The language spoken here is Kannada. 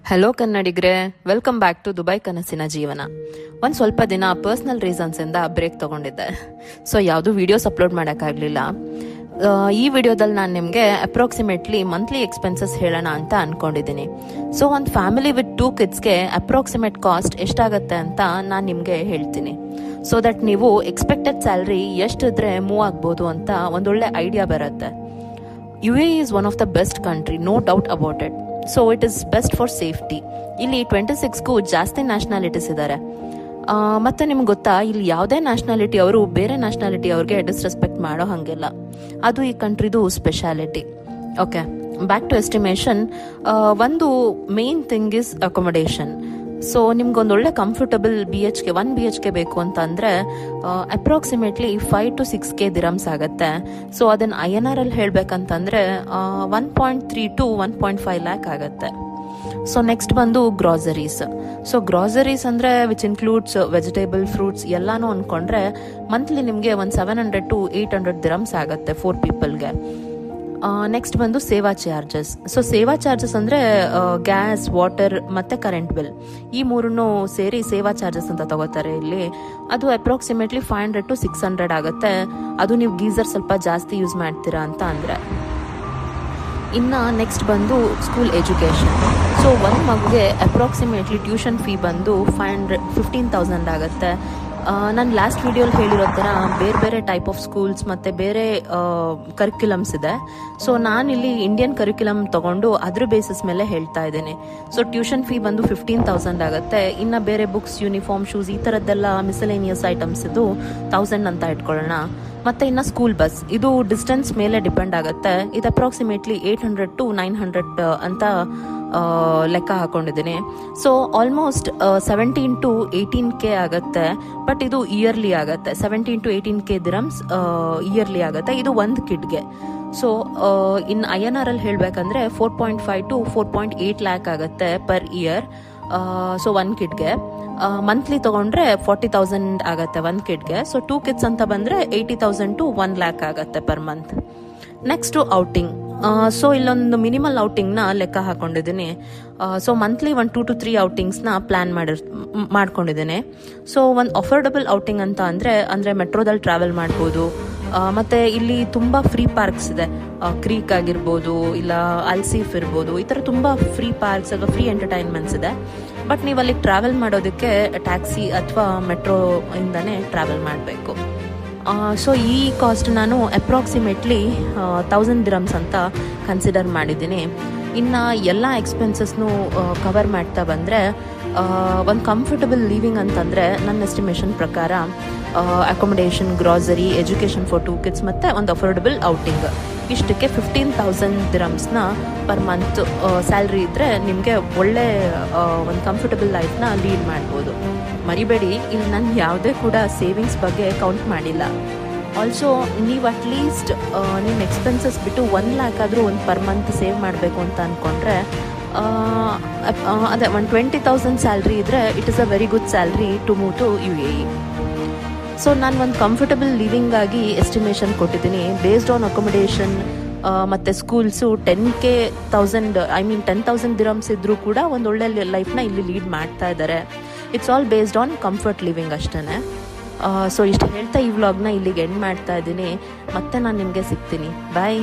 ಹಲೋ ಕನ್ನಡಿಗರೇ, ವೆಲ್ಕಮ್ ಬ್ಯಾಕ್ ಟು ದುಬೈ ಕನಸಿನ ಜೀವನ. ಒಂದು ಸ್ವಲ್ಪ ದಿನ ಪರ್ಸ್ನಲ್ ರೀಸನ್ಸಿಂದ ಬ್ರೇಕ್ ತೊಗೊಂಡಿದ್ದೆ. ಸೊ ಯಾವುದು ವೀಡಿಯೋಸ್ ಅಪ್ಲೋಡ್ ಮಾಡೋಕ್ಕಾಗಲಿಲ್ಲ. ಈ ವಿಡಿಯೋದಲ್ಲಿ ನಾನು ನಿಮಗೆ ಅಪ್ರಾಕ್ಸಿಮೇಟ್ಲಿ ಮಂತ್ಲಿ ಎಕ್ಸ್ಪೆನ್ಸಸ್ ಹೇಳೋಣ ಅಂತ ಅನ್ಕೊಂಡಿದ್ದೀನಿ. ಸೊ ಒಂದು ಫ್ಯಾಮಿಲಿ ವಿತ್ 2 ಕಿಡ್ಸ್ಗೆ ಅಪ್ರಾಕ್ಸಿಮೇಟ್ ಕಾಸ್ಟ್ ಎಷ್ಟಾಗುತ್ತೆ ಅಂತ ನಾನು ನಿಮಗೆ ಹೇಳ್ತೀನಿ. ಸೊ ದಟ್ ನೀವು ಎಕ್ಸ್ಪೆಕ್ಟೆಡ್ ಸ್ಯಾಲ್ರಿ ಎಷ್ಟಿದ್ರೆ ಮೂವ್ ಆಗ್ಬೋದು ಅಂತ ಒಂದೊಳ್ಳೆ ಐಡಿಯಾ ಬರುತ್ತೆ. UAE is one of the best country, no doubt about it. So it is best for safety. ಇಲ್ಲಿ 26ಗೂ ಜಾಸ್ತಿ ನ್ಯಾಷನಾಲಿಟೀಸ್ ಇದ್ದಾರೆ. ಮತ್ತೆ ನಿಮ್ಗೆ ಗೊತ್ತಾ, ಇಲ್ಲಿ ಯಾವುದೇ ನ್ಯಾಷನಾಲಿಟಿ ಅವರು ಬೇರೆ ನ್ಯಾಷನಾಲಿಟಿ ಅವ್ರಿಗೆ ಡಿಸ್ರೆಸ್ಪೆಕ್ಟ್ ಮಾಡೋ ಹಾಗಿಲ್ಲ. ಅದು ಈ ಕಂಟ್ರಿದು speciality. Okay, back to estimation. ಒಂದು main thing is accommodation. So ನಿಮ್ಗೊಂದೊಳ್ಳೆ ಕಂಫರ್ಟಬಲ್ ಒನ್ BHK ಬೇಕು ಅಂತ ಅಂದರೆ ಅಪ್ರಾಕ್ಸಿಮೇಟ್ಲಿ 5 to 6K ದಿರಮ್ಸ್ ಆಗುತ್ತೆ. ಸೊ ಅದನ್ನು INR ಅಲ್ಲಿ ಹೇಳಬೇಕಂತಂದರೆ 1.3 to 1.5 ಲ್ಯಾಕ್ ಆಗುತ್ತೆ. ಸೊ ನೆಕ್ಸ್ಟ್ ಬಂದು ಗ್ರಾಸರೀಸ್. ಸೊ ಗ್ರಾಸರೀಸ್ ಅಂದರೆ ವಿಚ್ ಇನ್ಕ್ಲೂಡ್ಸ್ ವೆಜಿಟೇಬಲ್, ಫ್ರೂಟ್ಸ್ ಎಲ್ಲಾನು ಅಂದ್ಕೊಂಡ್ರೆ ಮಂತ್ಲಿ ನಿಮಗೆ ಒಂದು 700 to 800 ದಿರಮ್ಸ್ ಆಗುತ್ತೆ 4 ಪೀಪಲ್ಗೆ. ನೆಕ್ಸ್ಟ್ ಬಂದು ಸೇವಾ ಚಾರ್ಜಸ್. ಸೊ ಸೇವಾ ಚಾರ್ಜಸ್ ಅಂದರೆ ಗ್ಯಾಸ್, ವಾಟರ್ ಮತ್ತು ಕರೆಂಟ್ ಬಿಲ್, ಈ ಮೂರನ್ನು ಸೇರಿ ಸೇವಾ ಚಾರ್ಜಸ್ ಅಂತ ತಗೋತಾರೆ ಇಲ್ಲಿ. ಅದು ಅಪ್ರಾಕ್ಸಿಮೇಟ್ಲಿ 500 to 600 ಆಗುತ್ತೆ. ಅದು ನೀವು ಗೀಸರ್ ಸ್ವಲ್ಪ ಜಾಸ್ತಿ ಯೂಸ್ ಮಾಡ್ತೀರಾ ಅಂತ ಅಂದರೆ. ಇನ್ನು ನೆಕ್ಸ್ಟ್ ಬಂದು ಸ್ಕೂಲ್ ಎಜುಕೇಷನ್. ಸೊ ಒಂದು ಮಗುಗೆ ಅಪ್ರಾಕ್ಸಿಮೇಟ್ಲಿ ಟ್ಯೂಷನ್ ಫೀ ಬಂದು 15,000 ಆಗುತ್ತೆ. ನಾನು ಲಾಸ್ಟ್ ವಿಡಿಯೋಲಿ ಹೇಳಿರೋ ಥರ ಬೇರೆ ಬೇರೆ ಟೈಪ್ ಆಫ್ ಸ್ಕೂಲ್ಸ್ ಮತ್ತು ಬೇರೆ ಕರಿಕ್ಯುಲಮ್ಸ್ ಇದೆ. ಸೊ ನಾನಿಲ್ಲಿ ಇಂಡಿಯನ್ ಕರಿಕ್ಯುಲಮ್ ತೊಗೊಂಡು ಅದ್ರ ಬೇಸಿಸ್ ಮೇಲೆ ಹೇಳ್ತಾ ಇದ್ದೀನಿ. ಸೊ ಟ್ಯೂಷನ್ ಫೀ ಬಂದು 15,000 ಆಗುತ್ತೆ. ಇನ್ನು ಬೇರೆ ಬುಕ್ಸ್, ಯೂನಿಫಾರ್ಮ್, ಶೂಸ್ ಈ ಥರದ್ದೆಲ್ಲ ಮಿಸಲೇನಿಯಸ್ ಐಟಮ್ಸ್ ಇದು 1000 ಅಂತ ಇಟ್ಕೊಳ್ಳೋಣ. ಮತ್ತು ಇನ್ನು ಸ್ಕೂಲ್ ಬಸ್, ಇದು ಡಿಸ್ಟೆನ್ಸ್ ಮೇಲೆ ಡಿಪೆಂಡ್ ಆಗುತ್ತೆ. ಇದು ಅಪ್ರಾಕ್ಸಿಮೇಟ್ಲಿ 800 to 900 ಅಂತ ಲೆಕ್ಕ ಹಾಕೊಂಡಿದ್ದೀನಿ. ಸೊ ಆಲ್ಮೋಸ್ಟ್ 17 to 18K ಆಗುತ್ತೆ. ಬಟ್ ಇದು ಇಯರ್ಲಿ ಆಗುತ್ತೆ. 17 to 18K ದಿರಮ್ಸ್ ಇಯರ್ಲಿ ಆಗುತ್ತೆ. ಇದು ಒಂದು ಕಿಡ್ಗೆ. ಸೊ ಇನ್ನು INR ಅಲ್ಲಿ ಹೇಳಬೇಕಂದ್ರೆ 4.5 to 4.8 ಲ್ಯಾಕ್ ಆಗುತ್ತೆ ಪರ್ ಇಯರ್. ಸೊ ಒಂದು ಕಿಡ್ಗೆ. ಮಂತ್ಲಿ ತೊಗೊಂಡ್ರೆ 40,000 ಆಗುತ್ತೆ ಒಂದು ಕಿಡ್ಗೆ. ಸೊ 2 ಕಿಡ್ಸ್ ಅಂತ ಬಂದರೆ 80,000 to 1 ಲ್ಯಾಕ್ ಆಗುತ್ತೆ per month. Next outing. So ಇಲ್ಲೊಂದು ಮಿನಿಮಲ್ ಔಟಿಂಗ್ನ ಲೆಕ್ಕ ಹಾಕೊಂಡಿದ್ದೀನಿ. ಸೊ ಮಂತ್ಲಿ 1 2 to 3 ಔಟಿಂಗ್ಸ್ನ ಪ್ಲ್ಯಾನ್ ಮಾಡ್ಕೊಂಡಿದ್ದೀನಿ. ಸೊ ಒಂದು ಅಫೋರ್ಡಬಲ್ ಔಟಿಂಗ್ ಅಂತ ಅಂದರೆ ಮೆಟ್ರೋದಲ್ಲಿ ಟ್ರಾವೆಲ್ ಮಾಡ್ಬೋದು. ಮತ್ತು ಇಲ್ಲಿ ತುಂಬ ಫ್ರೀ ಪಾರ್ಕ್ಸ್ ಇದೆ. ಕ್ರೀಕ್ ಆಗಿರ್ಬೋದು, ಇಲ್ಲ ಅಲ್ಸೀಫ್ ಇರ್ಬೋದು, ಈ ಥರ ತುಂಬ ಫ್ರೀ ಪಾರ್ಕ್ಸ್ ಅಥವಾ ಫ್ರೀ ಎಂಟರ್ಟೈನ್ಮೆಂಟ್ಸ್ ಇದೆ. ಬಟ್ ನೀವು ಅಲ್ಲಿಗೆ ಟ್ರಾವೆಲ್ ಮಾಡೋದಕ್ಕೆ ಟ್ಯಾಕ್ಸಿ ಅಥವಾ ಮೆಟ್ರೋ ಇಂದನೇ ಟ್ರಾವೆಲ್ ಮಾಡಬೇಕು. ಸೊ ಈ ಕಾಸ್ಟ್ ನಾನು ಅಪ್ರಾಕ್ಸಿಮೇಟ್ಲಿ 1000 ದಿರಮ್ಸ್ ಅಂತ ಕನ್ಸಿಡರ್ ಮಾಡಿದ್ದೀನಿ. ಇನ್ನು ಎಲ್ಲ ಎಕ್ಸ್ಪೆನ್ಸಸ್ನು ಕವರ್ ಮಾಡ್ತಾ ಬಂದರೆ ಒಂದು ಕಂಫರ್ಟಬಲ್ ಲಿವಿಂಗ್ ಅಂತಂದರೆ ನನ್ನ ಎಸ್ಟಿಮೇಷನ್ ಪ್ರಕಾರ accommodation, grocery, education for 2 kids ಮತ್ತು ಒಂದು ಅಫೋರ್ಡಬಲ್ ಔಟಿಂಗ್, ಇಷ್ಟಕ್ಕೆ 15,000 ದಿರಮ್ಸ್ನ ಪರ್ ಮಂತ್ ಸ್ಯಾಲ್ರಿ ಇದ್ದರೆ ನಿಮಗೆ ಒಳ್ಳೆ ಒಂದು ಕಂಫರ್ಟಬಲ್ ಲೈಫ್ನ ಲೀಡ್ ಮಾಡ್ಬೋದು. ಮರಿಬೇಡಿ, ಇಲ್ಲಿ ನಾನು ಯಾವುದೇ ಕೂಡ ಸೇವಿಂಗ್ಸ್ ಬಗ್ಗೆ ಕೌಂಟ್ ಮಾಡಿಲ್ಲ. ಆಲ್ಸೋ ನೀವು ಅಟ್ಲೀಸ್ಟ್ ನಿಮ್ಮ ಎಕ್ಸ್ಪೆನ್ಸಸ್ ಬಿಟ್ಟು 1 ಲ್ಯಾಕ್ ಆದರೂ ಒಂದು ಪರ್ ಮಂತ್ ಸೇವ್ ಮಾಡಬೇಕು ಅಂತ ಅಂದ್ಕೊಂಡ್ರೆ ಅದೇ ಒಂದು 20,000 ಸ್ಯಾಲ್ರಿ ಇದ್ದರೆ it is a very good salary to move to UAE. So ನಾನು ಒಂದು ಕಂಫರ್ಟಬಲ್ ಲಿವಿಂಗ್ ಆಗಿ ಎಸ್ಟಿಮೇಷನ್ ಕೊಟ್ಟಿದ್ದೀನಿ. ಬೇಸ್ಡ್ ಆನ್ ಅಕೊಮಡೇಷನ್ ಮತ್ತು ಸ್ಕೂಲ್ಸು 10,000 ದಿರಮ್ಸ್ ಇದ್ದರೂ ಕೂಡ ಒಂದು ಒಳ್ಳೆ ಲೈಫ್ನ ಇಲ್ಲಿ ಲೀಡ್ ಮಾಡ್ತಾ ಇದ್ದಾರೆ. It's all based on comfort living ಅಷ್ಟೇ. ಸೊ ಇಷ್ಟು ಹೇಳ್ತಾ ಈ ವ್ಲಾಗ್ನ ಇಲ್ಲಿಗೆ ಎಂಡ್ ಮಾಡ್ತಾ ಇದ್ದೀನಿ. ಮತ್ತೆ ನಾನು ನಿಮಗೆ ಸಿಗ್ತೀನಿ. ಬಾಯ್.